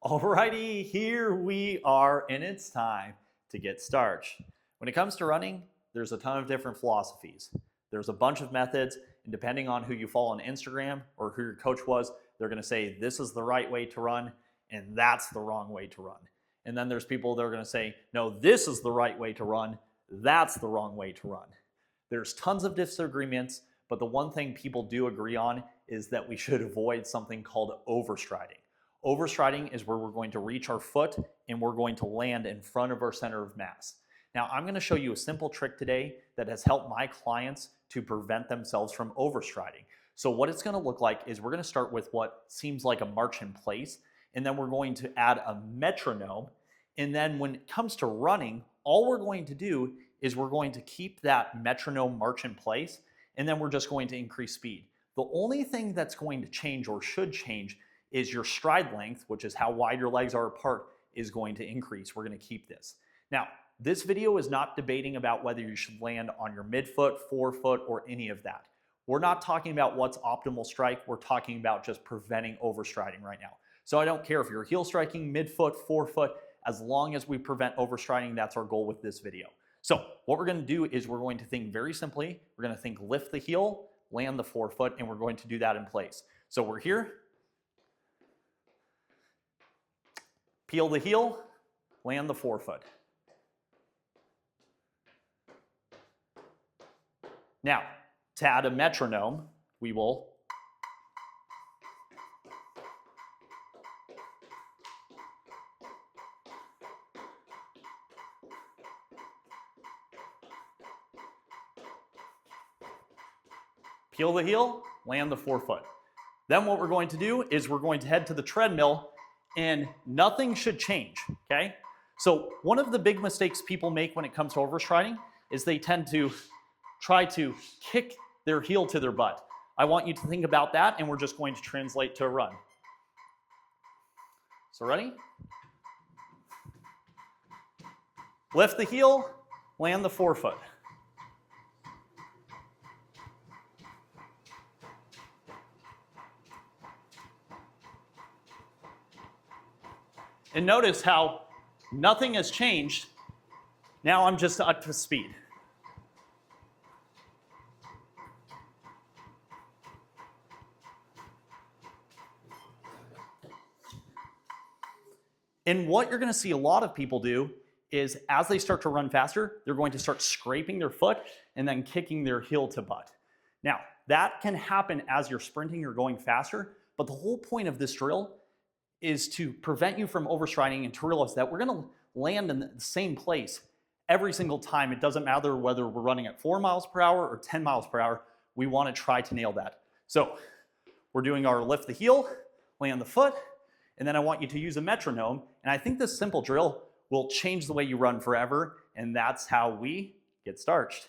Alrighty, here we are, and it's time to get starched. When it comes to running, there's a ton of different philosophies. There's a bunch of methods, and depending on who you follow on Instagram or who your coach was, they're going to say this is the right way to run, and that's the wrong way to run. And then there's people that are going to say, no, this is the right way to run, that's the wrong way to run. There's tons of disagreements, but the one thing people do agree on is that we should avoid something called overstriding. Overstriding is where we're going to reach our foot and we're going to land in front of our center of mass. Now, I'm going to show you a simple trick today that has helped my clients to prevent themselves from overstriding. So what it's going to look like is we're going to start with what seems like a march in place, and then we're going to add a metronome. And then when it comes to running, all we're going to do is we're going to keep that metronome march in place, and then we're just going to increase speed. The only thing that's going to change or should change is your stride length, which is how wide your legs are apart, is going to increase. We're going to keep this. Now, this video is not debating about whether you should land on your midfoot, forefoot, or any of that. We're not talking about what's optimal strike. We're talking about just preventing overstriding right now. So I don't care if you're heel striking, midfoot, forefoot, as long as we prevent overstriding, that's our goal with this video. So what we're going to do is we're going to think very simply. We're going to think lift the heel, land the forefoot, and we're going to do that in place. So we're here. Peel the heel, land the forefoot. Now, to add a metronome, we will peel the heel, land the forefoot. Then what we're going to do is we're going to head to the treadmill, and nothing should change, okay? So one of the big mistakes people make when it comes to overstriding is they tend to try to kick their heel to their butt. I want you to think about that, and we're just going to translate to a run. So ready? Lift the heel, land the forefoot. And notice how nothing has changed. Now I'm just up to speed. And what you're going to see a lot of people do is as they start to run faster, they're going to start scraping their foot and then kicking their heel to butt. Now, that can happen as you're sprinting or going faster, but the whole point of this drill is to prevent you from overstriding and to realize that we're going to land in the same place every single time. It doesn't matter whether we're running at 4 miles per hour or 10 miles per hour. We want to try to nail that. So we're doing our lift the heel, land the foot, and then I want you to use a metronome. And I think this simple drill will change the way you run forever, and that's how we get starched.